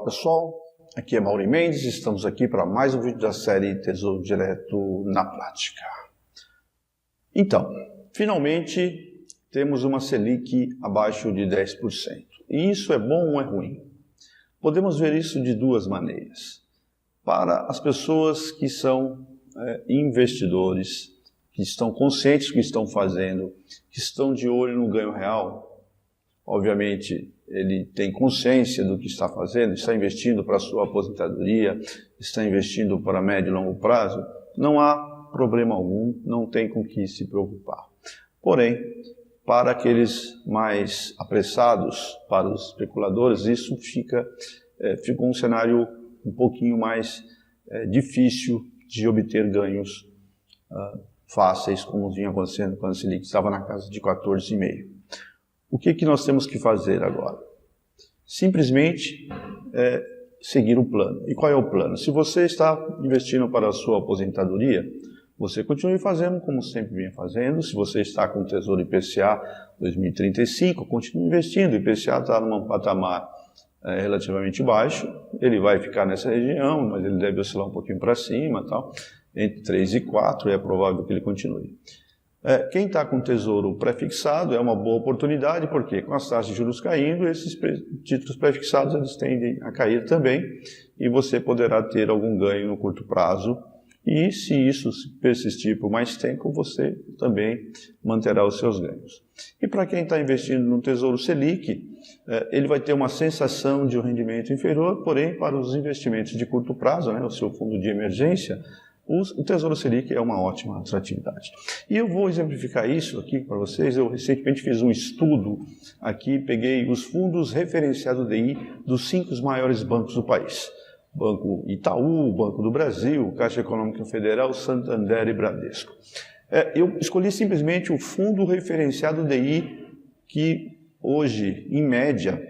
Olá pessoal, aqui é Mauri Mendes, estamos aqui para mais um vídeo da série Tesouro Direto na Prática. Então, finalmente temos uma Selic abaixo de 10%. E isso é bom ou é ruim? Podemos ver isso de duas maneiras. Para as pessoas que são investidores, que estão conscientes do que estão fazendo, que estão de olho no ganho real, obviamente ele tem consciência do que está fazendo, está investindo para a sua aposentadoria, está investindo para médio e longo prazo, não há problema algum, não tem com que se preocupar. Porém, para aqueles mais apressados, para os especuladores, isso fica um cenário um pouquinho mais difícil de obter ganhos fáceis, como vinha acontecendo quando a Selic estava na casa de 14,5%. O que nós temos que fazer agora? Simplesmente seguir o plano. E qual é o plano? Se você está investindo para a sua aposentadoria, você continue fazendo como sempre vinha fazendo. Se você está com o Tesouro IPCA 2035, continue investindo. O IPCA está num patamar relativamente baixo, ele vai ficar nessa região, mas ele deve oscilar um pouquinho para cima, tal, entre 3 e 4, é provável que ele continue. Quem está com tesouro pré-fixado é uma boa oportunidade, porque com as taxas de juros caindo, esses títulos pré-fixados eles tendem a cair também, e você poderá ter algum ganho no curto prazo, e se isso persistir por mais tempo, você também manterá os seus ganhos. E para quem está investindo no Tesouro Selic, ele vai ter uma sensação de um rendimento inferior, porém para os investimentos de curto prazo, o seu fundo de emergência, o Tesouro Selic é uma ótima atratividade. E eu vou exemplificar isso aqui para vocês. Eu recentemente fiz um estudo aqui, peguei os fundos referenciados DI dos 5 maiores bancos do país. Banco Itaú, Banco do Brasil, Caixa Econômica Federal, Santander e Bradesco. Eu escolhi simplesmente o fundo referenciado DI que hoje, em média,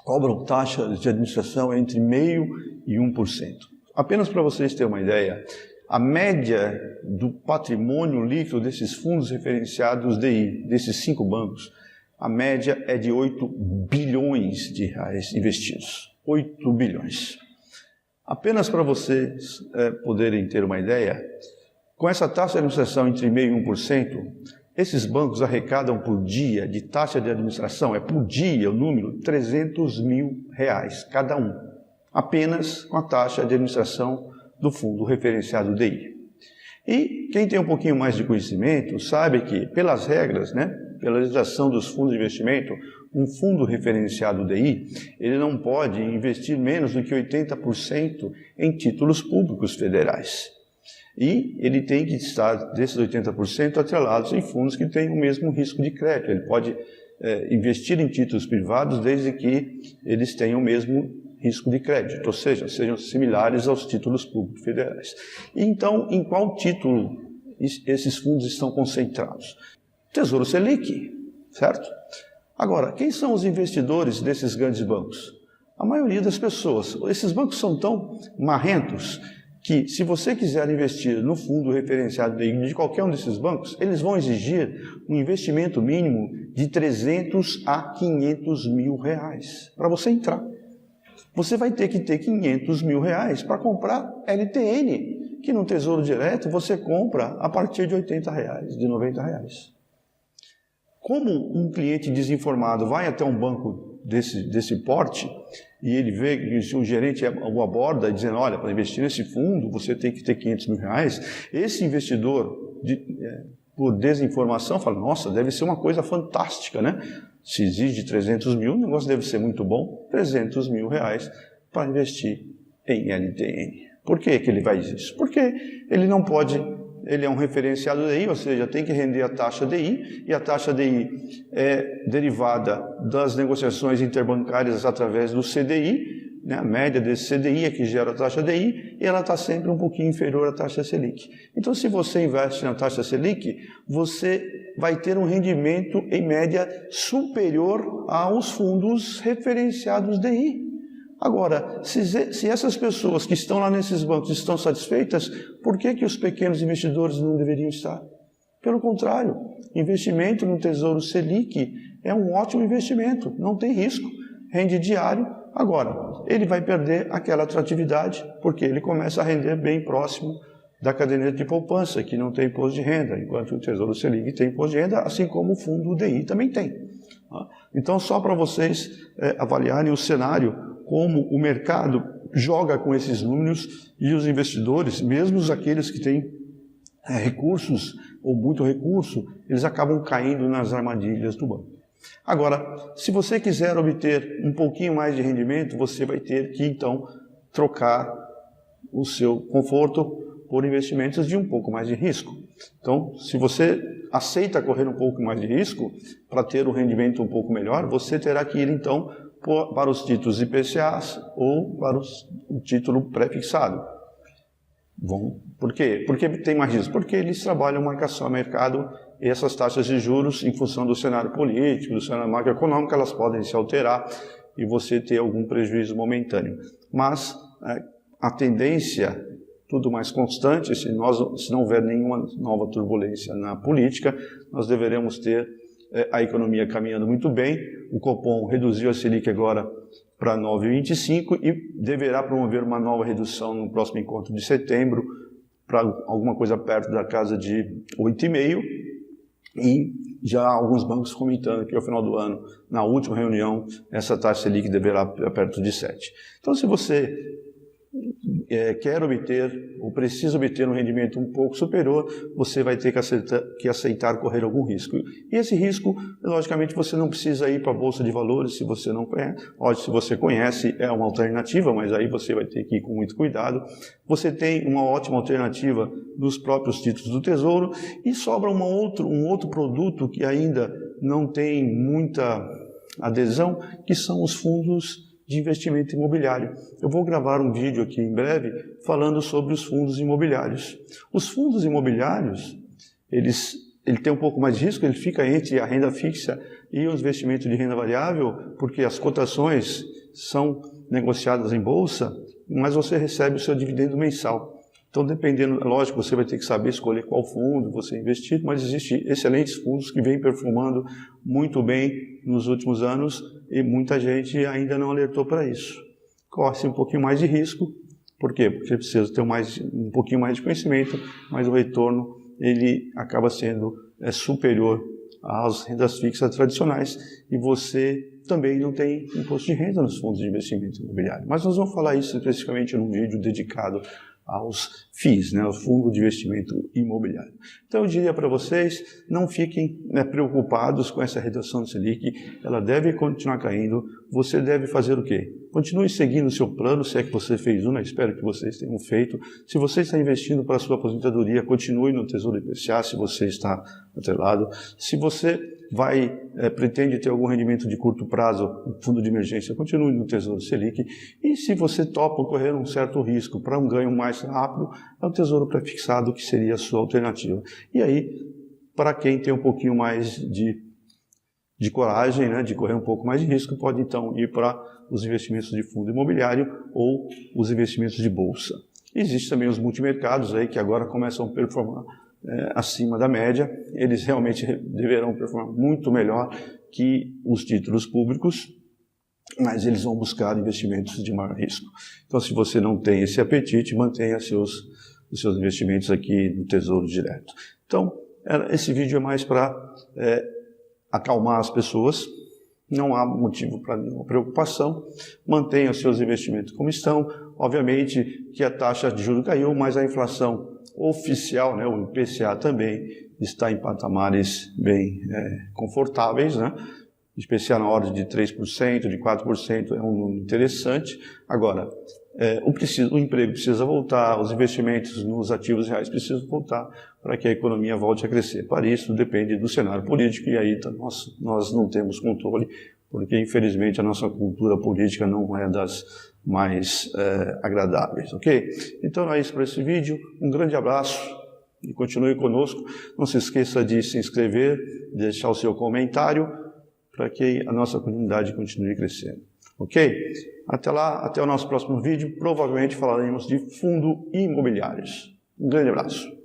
cobram taxas de administração entre 0,5% e 1%. Apenas para vocês terem uma ideia, a média do patrimônio líquido desses fundos referenciados DI, desses 5 bancos, a média é de 8 bilhões de reais investidos. 8 bilhões. Apenas para vocês poderem ter uma ideia, com essa taxa de administração entre 0,5% e 1%, esses bancos arrecadam por dia de taxa de administração, por dia o número, R$300 mil cada um. Apenas com a taxa de administração do fundo referenciado DI. E quem tem um pouquinho mais de conhecimento sabe que, pelas regras, pela legislação dos fundos de investimento, um fundo referenciado DI, ele não pode investir menos do que 80% em títulos públicos federais. E ele tem que estar, desses 80%, atrelados em fundos que têm o mesmo risco de crédito. Ele pode investir em títulos privados desde que eles tenham o mesmo risco de crédito, ou seja, sejam similares aos títulos públicos federais. E então, em qual título esses fundos estão concentrados? Tesouro Selic, certo? Agora, quem são os investidores desses grandes bancos? A maioria das pessoas. Esses bancos são tão marrentos que, se você quiser investir no fundo referenciado de qualquer um desses bancos, eles vão exigir um investimento mínimo de 300 a 500 mil reais para você entrar. Você vai ter que ter 500 mil reais para comprar LTN, que no Tesouro Direto você compra a partir de 80 reais, de 90 reais. Como um cliente desinformado vai até um banco desse porte e ele vê que o gerente o aborda dizendo, olha, para investir nesse fundo você tem que ter 500 mil reais, esse investidor, por desinformação, fala, nossa, deve ser uma coisa fantástica, Se exige 300 mil, o negócio deve ser muito bom, 300 mil reais para investir em LTN. Por que ele vai dizer isso? Porque ele não pode, ele é um referenciado DI, ou seja, tem que render a taxa DI, e a taxa DI é derivada das negociações interbancárias através do CDI, a média desse CDI é que gera a taxa DI, e ela está sempre um pouquinho inferior à taxa Selic. Então, se você investe na taxa Selic, você vai ter um rendimento, em média, superior aos fundos referenciados DI. Agora, se essas pessoas que estão lá nesses bancos estão satisfeitas, por que os pequenos investidores não deveriam estar? Pelo contrário, investimento no Tesouro Selic é um ótimo investimento, não tem risco, rende diário, Agora, ele vai perder aquela atratividade porque ele começa a render bem próximo da caderneta de poupança, que não tem imposto de renda, enquanto o Tesouro Selic tem imposto de renda, assim como o fundo UDI também tem. Então, só para vocês avaliarem o cenário, como o mercado joga com esses números e os investidores, mesmo aqueles que têm recursos ou muito recurso, eles acabam caindo nas armadilhas do banco. Agora, se você quiser obter um pouquinho mais de rendimento, você vai ter que, então, trocar o seu conforto por investimentos de um pouco mais de risco. Então, se você aceita correr um pouco mais de risco, para ter um rendimento um pouco melhor, você terá que ir, então, para os títulos IPCAs ou para o título pré-fixado. Bom, por quê? Porque tem mais risco? Porque eles trabalham marcação a mercado e essas taxas de juros, em função do cenário político, do cenário macroeconômico, elas podem se alterar e você ter algum prejuízo momentâneo. Mas a tendência, tudo mais constante, se não houver nenhuma nova turbulência na política, nós deveremos ter a economia caminhando muito bem. O Copom reduziu a Selic agora para 9,25 e deverá promover uma nova redução no próximo encontro de setembro para alguma coisa perto da casa de 8,5, e já há alguns bancos comentando que ao final do ano, na última reunião, essa taxa Selic deverá perto de 7. Então, se você quer obter ou precisa obter um rendimento um pouco superior, você vai ter que aceitar correr algum risco. E esse risco, logicamente, você não precisa ir para a Bolsa de Valores se você não conhece. Lógico, se você conhece, é uma alternativa, mas aí você vai ter que ir com muito cuidado. Você tem uma ótima alternativa nos próprios títulos do Tesouro e sobra um outro produto que ainda não tem muita adesão, que são os fundos de investimento imobiliário. Eu vou gravar um vídeo aqui em breve falando sobre os fundos imobiliários. Os fundos imobiliários, ele tem um pouco mais de risco, ele fica entre a renda fixa e os investimentos de renda variável, porque as cotações são negociadas em bolsa, mas você recebe o seu dividendo mensal. Então, dependendo, lógico, você vai ter que saber escolher qual fundo você investir, mas existem excelentes fundos que vêm performando muito bem nos últimos anos e muita gente ainda não alertou para isso. Corre-se um pouquinho mais de risco. Por quê? Porque precisa ter um pouquinho mais de conhecimento, mas o retorno ele acaba sendo superior às rendas fixas tradicionais e você também não tem imposto de renda nos fundos de investimento imobiliário. Mas nós vamos falar isso especificamente num vídeo dedicado aos FIIs, o Fundo de Investimento Imobiliário. Então eu diria para vocês, não fiquem preocupados com essa redução do Selic, ela deve continuar caindo, você deve fazer o quê? Continue seguindo o seu plano, se é que você fez espero que vocês tenham feito. Se você está investindo para a sua aposentadoria, continue no Tesouro IPCA, se você está atrelado. Se você pretende ter algum rendimento de curto prazo, fundo de emergência, continue no Tesouro Selic. E se você topa correr um certo risco para um ganho mais rápido, é o Tesouro Prefixado, que seria a sua alternativa. E aí, para quem tem um pouquinho mais de coragem, de correr um pouco mais de risco, pode então ir para os investimentos de fundo imobiliário ou os investimentos de bolsa. Existem também os multimercados aí que agora começam a performar acima da média, eles realmente deverão performar muito melhor que os títulos públicos, mas eles vão buscar investimentos de maior risco. Então, se você não tem esse apetite, mantenha os seus investimentos aqui no Tesouro Direto. Então, esse vídeo é mais para acalmar as pessoas, não há motivo para nenhuma preocupação, mantenha os seus investimentos como estão. Obviamente que a taxa de juros caiu, mas a inflação oficial, o IPCA também está em patamares bem confortáveis, IPCA na ordem de 3%, de 4%, é um número interessante. Agora, o emprego precisa voltar, os investimentos nos ativos reais precisam voltar para que a economia volte a crescer. Para isso, depende do cenário político e aí nós não temos controle, porque infelizmente a nossa cultura política não é das mais agradáveis, ok? Então é isso para esse vídeo, um grande abraço e continue conosco. Não se esqueça de se inscrever, deixar o seu comentário para que a nossa comunidade continue crescendo, ok? Até lá, até o nosso próximo vídeo, provavelmente falaremos de fundo imobiliários. Um grande abraço.